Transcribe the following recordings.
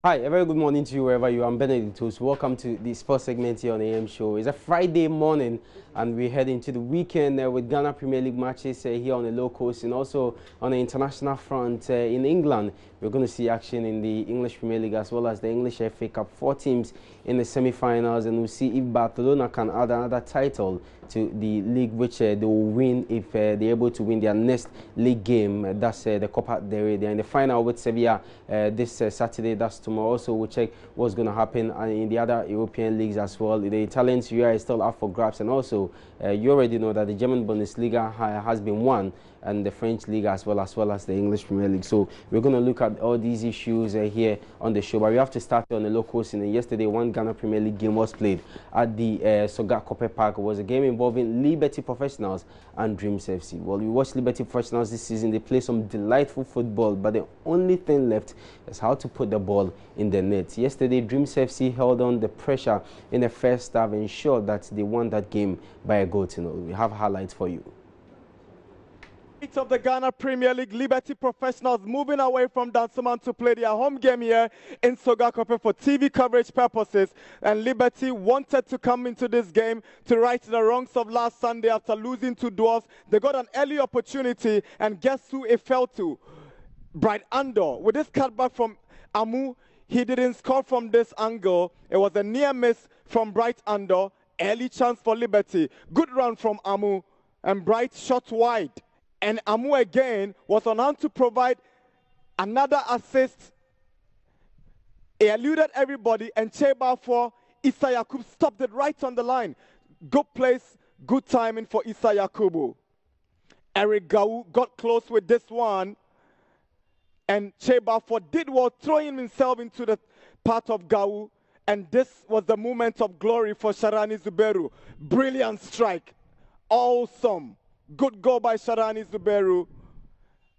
Hi, a very good morning to you wherever you are. I'm Benedict. Welcome to the sports segment here on the AM Show. It's a Friday morning and we head into the weekend with Ghana Premier League matches here on the low coast and also on the international front in England. We're going to see action in the English Premier League as well as the English FA Cup. 4 teams in the semi-finals, and we'll see if Barcelona can add another title to the league, which they will win if they're able to win their next league game. That's the Copa del Rey. They're in the final with Sevilla this Saturday. That's tomorrow. Also, we'll check what's going to happen in the other European leagues as well. The Italian Serie A is still up for grabs, and also you already know that the German Bundesliga has been won, and the French League as well as the English Premier League. So we're going to look at all these issues here on the show. But we have to start on the local scene. Yesterday, one Ghana Premier League game was played at the Sogakope Park. It was a game involving Liberty Professionals and Dreams FC. Well, we watched Liberty Professionals this season. They play some delightful football, but the only thing left is how to put the ball in the net. Yesterday, Dreams FC held on the pressure in the first half and ensured that they won that game by a goal to nil. We have highlights for you. Of the Ghana Premier League, Liberty Professionals moving away from Dansoman to play their home game here in Sogakope for TV coverage purposes. And Liberty wanted to come into this game to right the wrongs of last Sunday after losing to Dwarfs. They got an early opportunity, and guess who it fell to? Bright Andor. With this cutback from Amu, he didn't score from this angle. It was a near miss from Bright Andor. Early chance for Liberty. Good run from Amu, and Bright shot wide. And Amu again was on hand to provide another assist. He eluded everybody, and Cheba for Issa Yakub stopped it right on the line. Good place, good timing for Issa Yakubu. Eric Gau got close with this one, and Cheba for did well, throwing himself into the path of Gau, and this was the moment of glory for Sharani Zuberu. Brilliant strike, awesome. Good goal by Sharani Zuberu.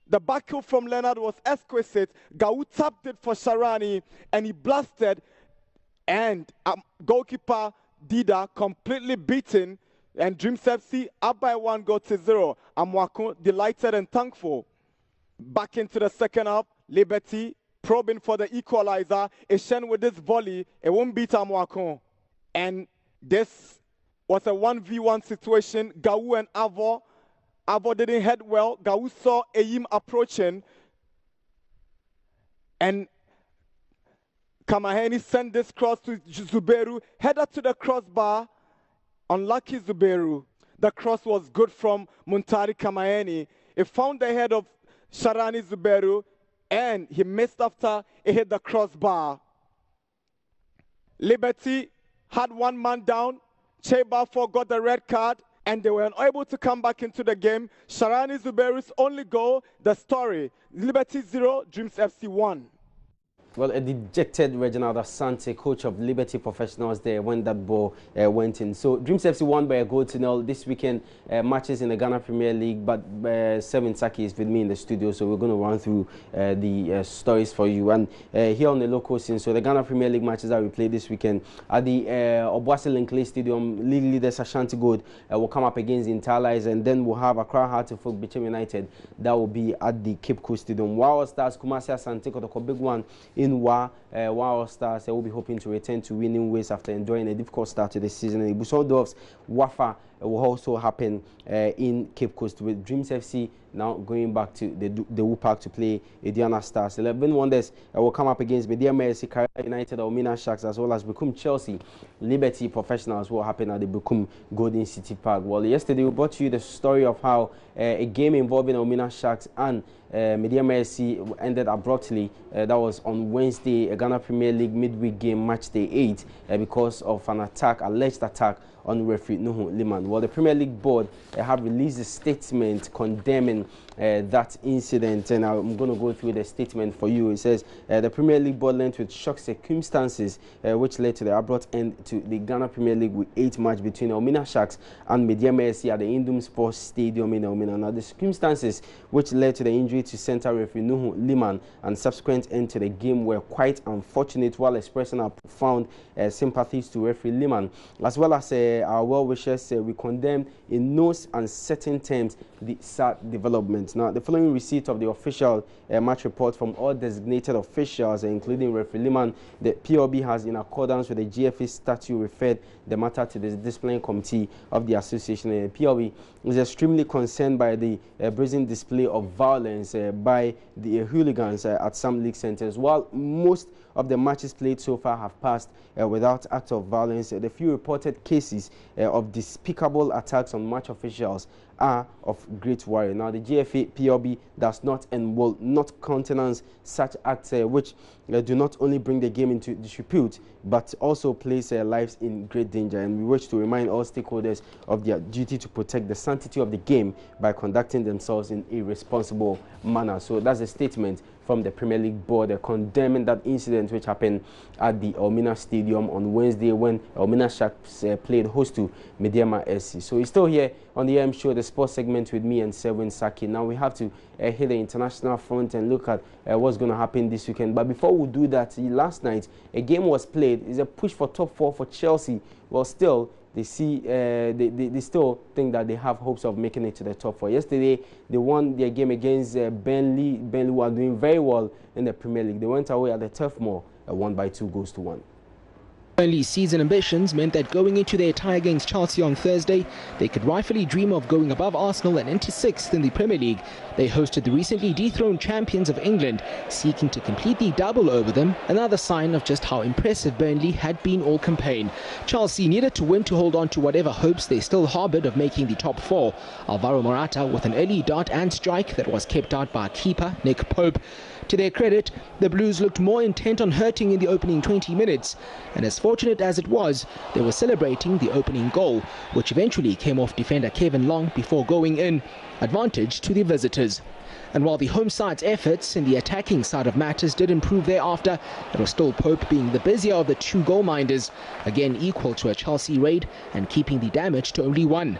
The back heel from Leonard was exquisite. Gau tapped it for Sharani, and he blasted. And goalkeeper Dida completely beaten. And Dreams FC up by 1-0. Amwako delighted and thankful. Back into the second half. Liberty probing for the equalizer. Eshen with this volley. It won't beat Amwako. And this was a 1v1 situation. Gau and Avo. Avo didn't head well. Gau saw Eyim approaching. And Kamaheni sent this cross to Zuberu. Headed to the crossbar. Unlucky Zuberu. The cross was good from Muntari Kamaheni. It found the head of Sharani Zuberu. And he missed after he hit the crossbar. Liberty had one man down. Cheba got the red card, and they were unable to come back into the game. Sharani Zuberu's only goal, the story. Liberty 0, Dreams FC 1. Well, a dejected Reginald Asante, coach of Liberty Professionals there when that ball went in. So Dreams FC won by a goal to nil this weekend. Matches in the Ghana Premier League, but Seven Saki is with me in the studio, so we're going to run through the stories for you. And here on the local scene, so the Ghana Premier League matches that we played this weekend at the Obuasi Linkley Stadium, league leaders Ashanti Gold will come up against the Interlies, and then we'll have Accra Heart of Folk Bicham United. That will be at the Cape Coast Stadium. Wow Stars, Kumasi Asante, Kotoko, big one in Wow Stars will be hoping to return to winning ways after enjoying a difficult start to the season. And Busol Doves, Wafa will also happen in Cape Coast, with Dreams FC now going back to the Wu Park to play Ediana Stars. 11 Wonders will come up against Media Mercy, Kara United, Omina Sharks, as well as Bukum Chelsea. Liberty Professionals will happen at the Bukum Golden City Park. Well, yesterday we brought you the story of how a game involving Omina Sharks and Media Mercy ended abruptly. That was on Wednesday, a Ghana Premier League midweek game, match day 8, because of an alleged attack on referee Nuhu Liman. Well, the Premier League board have released a statement condemning that incident, and I'm going to go through the statement for you. It says the Premier League board learned with shock circumstances which led to the abrupt end to the Ghana Premier League with 8 match between Omina Sharks and Media Mercy at the Indum Sports Stadium in Omina. Now, the circumstances which led to the injury to centre referee Nuhu Liman and subsequent end to the game were quite unfortunate, while expressing our profound sympathies to referee Liman, as well as our well wishes. We condemned in no uncertain terms the sad development. Now, the following receipt of the official match report from all designated officials, including referee Liman, the PLB has, in accordance with the GFA statute, referred the matter to the disciplinary committee of the association. And the PLB is extremely concerned by the brazen display of violence by the hooligans at some league centers. While most of the matches played so far have passed without acts of violence, the few reported cases of despicable attacks on match officials are of great worry. Now, the GFA PLB does not and will not countenance such acts which do not only bring the game into disrepute but also place lives in great danger. And we wish to remind all stakeholders of their duty to protect the sanctity of the game by conducting themselves in a responsible manner. So that's a statement from the Premier League board condemning that incident which happened at the Elmina Stadium on Wednesday when Elmina Sharks played host to Mediama SC. So he's still here on the AM show, the sports segment with me and Selwyn Saki. Now we have to hit the international front and look at what's going to happen this weekend. But before we do that, last night a game was played. It's a push for top 4 for Chelsea. Well, still they see they still think that they have hopes of making it to the top 4. Yesterday they won their game against Burnley. Burnley were doing very well in the Premier League. They went away at the Turf Moor, won by 2-1. Burnley's season ambitions meant that going into their tie against Chelsea on Thursday, they could rightfully dream of going above Arsenal and into 6th in the Premier League. They hosted the recently dethroned champions of England, seeking to completely double over them, another sign of just how impressive Burnley had been all campaign. Chelsea needed to win to hold on to whatever hopes they still harboured of making the top 4. Alvaro Morata with an early dart and strike that was kept out by keeper Nick Pope. To their credit, the Blues looked more intent on hurting in the opening 20 minutes, and as fortunate as it was, they were celebrating the opening goal, which eventually came off defender Kevin Long before going in, advantage to the visitors. And while the home side's efforts in the attacking side of matters did improve thereafter, it was still Pope being the busier of the 2 goal-minders, again equal to a Chelsea raid and keeping the damage to only 1.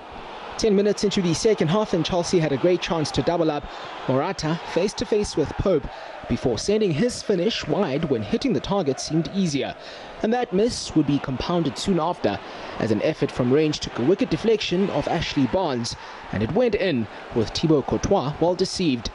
10 minutes into the second half and Chelsea had a great chance to double up. Morata face-to-face with Pope before sending his finish wide when hitting the target seemed easier. And that miss would be compounded soon after as an effort from range took a wicked deflection of Ashley Barnes and it went in with Thibaut Courtois well deceived.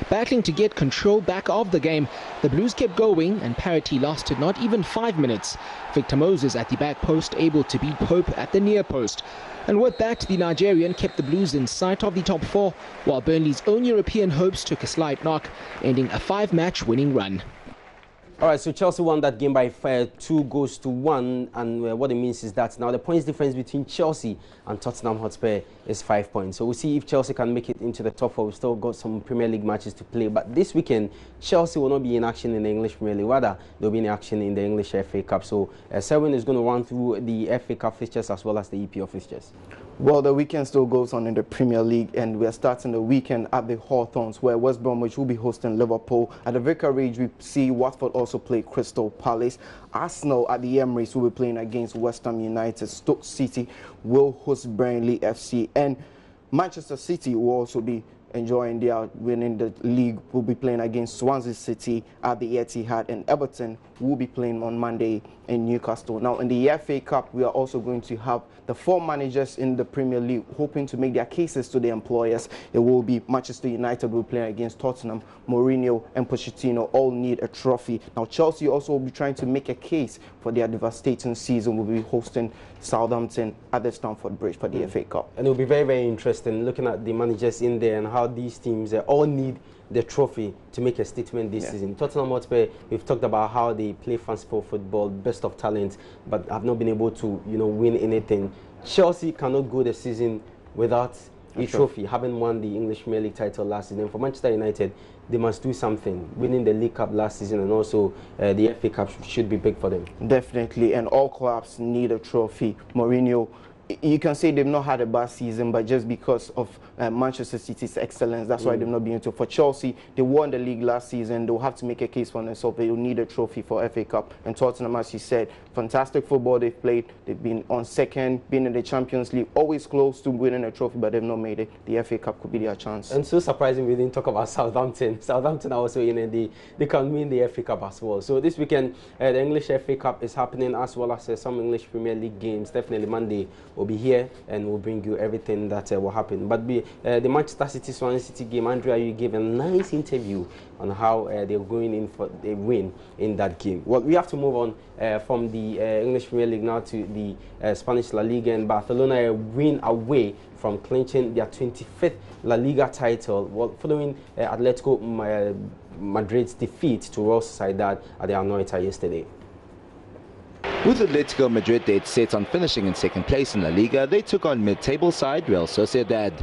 Battling to get control back of the game, the Blues kept going and parity lasted not even 5 minutes. Victor Moses at the back post able to beat Pope at the near post. And with that, the Nigerian kept the Blues in sight of the top 4, while Burnley's own European hopes took a slight knock, ending a 5-match winning run. All right, so Chelsea won that game by 2-1, and what it means is that now the points difference between Chelsea and Tottenham Hotspur is 5 points. So we'll see if Chelsea can make it into the top 4. We've still got some Premier League matches to play, but this weekend Chelsea will not be in action in the English Premier League. Rather, they'll be in action in the English FA Cup. So Selwyn is going to run through the FA Cup fixtures as well as the EPL fixtures. Well, the weekend still goes on in the Premier League, and we're starting the weekend at the Hawthorns, where West Bromwich will be hosting Liverpool. At the Vicarage, we see Watford also play Crystal Palace. Arsenal at the Emirates will be playing against West Ham United. Stoke City will host Burnley FC, and Manchester City will also be enjoying their winning the league. Will be playing against Swansea City at the Etihad, and Everton will be playing on Monday in Newcastle. Now, in the FA Cup, we are also going to have the 4 managers in the Premier League hoping to make their cases to the employers. It will be Manchester United will play against Tottenham. Mourinho and Pochettino all need a trophy. Now, Chelsea also will be trying to make a case for their devastating season. Will be hosting Southampton at the Stamford Bridge for the FA Cup. And it will be very, very interesting looking at the managers in there and how these teams all need the trophy to make a statement this season. Tottenham Hotspur, we've talked about how they play fanciful football, best of talent, but have not been able to, win anything. Chelsea cannot go the season without a trophy, having won the English Premier League title last season. For Manchester United, they must do something. Winning the League Cup last season and also the FA Cup should be big for them. Definitely, and all clubs need a trophy. Mourinho, you can say they've not had a bad season, but just because of Manchester City's excellence, that's why they've not been able to. For Chelsea, they won the league last season. They'll have to make a case for themselves. They will need a trophy for FA Cup. And Tottenham, as you said, fantastic football they've played. They've been on second, been in the Champions League, always close to winning a trophy, but they've not made it. The FA Cup could be their chance. And so surprising we didn't talk about Southampton. Southampton are also in, and they can win the FA Cup as well. So this weekend, the English FA Cup is happening, as well as some English Premier League games. Definitely Monday will be here and we'll bring you everything that will happen. But the Manchester City-Swansea City game, Andrea, you gave a nice interview on how they're going in for a win in that game. Well, we have to move on from the English Premier League now to the Spanish La Liga, and Barcelona a win away from clinching their 25th La Liga title, well, following Atletico Madrid's defeat to Real Sociedad at the Anoeta yesterday. With Atletico Madrid dead set on finishing in second place in La Liga, they took on mid-table side Real Sociedad.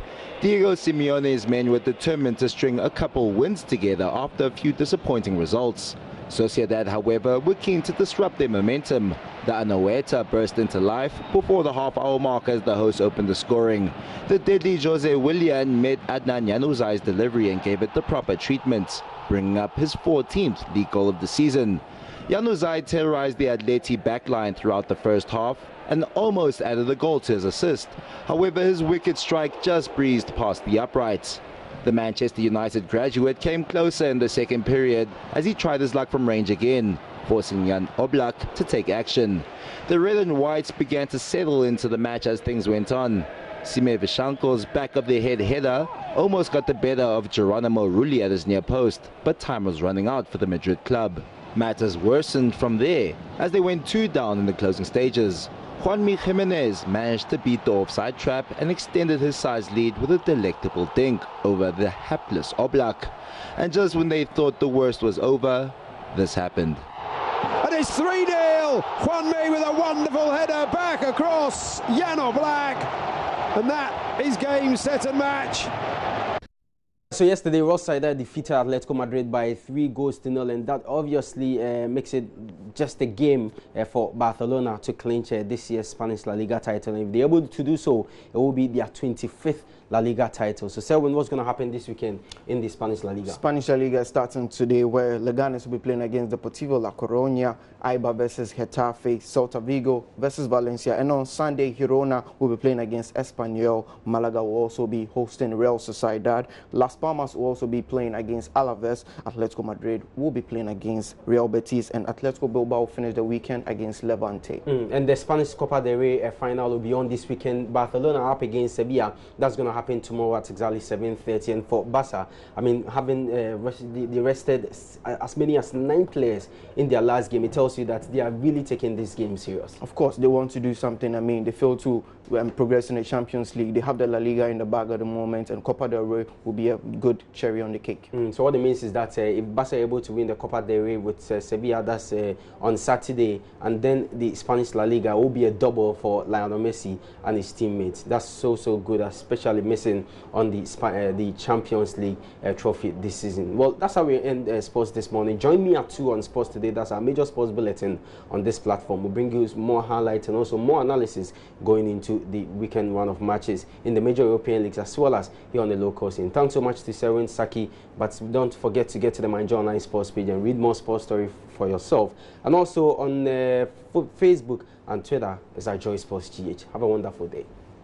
Diego Simeone's men were determined to string a couple wins together after a few disappointing results. Sociedad, however, were keen to disrupt their momentum. The Anoeta burst into life before the half-hour mark as the hosts opened the scoring. The deadly Jose Willian met Adnan Januzaj's delivery and gave it the proper treatment, bringing up his 14th league goal of the season. Januzaj terrorized the Atleti backline throughout the first half and almost added a goal to his assist. However, his wicked strike just breezed past the uprights. The Manchester United graduate came closer in the second period as he tried his luck from range again, forcing Jan Oblak to take action. The red and whites began to settle into the match as things went on. Sime Vishanko's back of the head header almost got the better of Geronimo Rulli at his near post, but time was running out for the Madrid club. Matters worsened from there as they went 2 down in the closing stages. Juanmi Jimenez managed to beat the offside trap and extended his side's lead with a delectable dink over the hapless Oblak. And just when they thought the worst was over, this happened. And it's 3-0. Juanmi with a wonderful header back across Jan Oblak. And that is game, set and match. So yesterday, Real Sociedad defeated Atletico Madrid by 3-0, and that obviously makes it just a game for Barcelona to clinch this year's Spanish La Liga title. And if they're able to do so, it will be their 25th La Liga title. So, Selwyn, what's going to happen this weekend in the Spanish La Liga? Spanish La Liga starting today, where Leganes will be playing against Deportivo La Coruña, Eibar versus Getafe, Celta Vigo versus Valencia, and on Sunday, Girona will be playing against Espanyol. Malaga will also be hosting Real Sociedad. Las Palmas will also be playing against Alaves. Atletico Madrid will be playing against Real Betis, and Atletico Bilbao will finish the weekend against Levante. And the Spanish Copa del Rey final will be on this weekend. Barcelona up against Sevilla. That's going to happen tomorrow at exactly 7:30. And for Barca, I mean, having they rested as many as 9 players in their last game, it tells you that they are really taking this game serious. Of course, they want to do something. I mean, they failed to progress in the Champions League. They have the La Liga in the bag at the moment, and Copa del Rey will be a good cherry on the cake. So what it means is that if Barca are able to win the Copa del Rey with Sevilla, that's on Saturday, and then the Spanish La Liga will be a double for Lionel Messi and his teammates. That's so good, especially missing on the Champions League trophy this season. Well, that's how we end sports this morning. Join me at 2 on Sports Today. That's our major sports bulletin on this platform. We'll bring you more highlights and also more analysis going into the weekend run of matches in the major European leagues as well as here on the local scene. Thanks so much to Serwin Saki, but don't forget to get to the Mind Online Sports page and read more sports stories for yourself. And also on Facebook and Twitter is at Joy Sports GH. Have a wonderful day.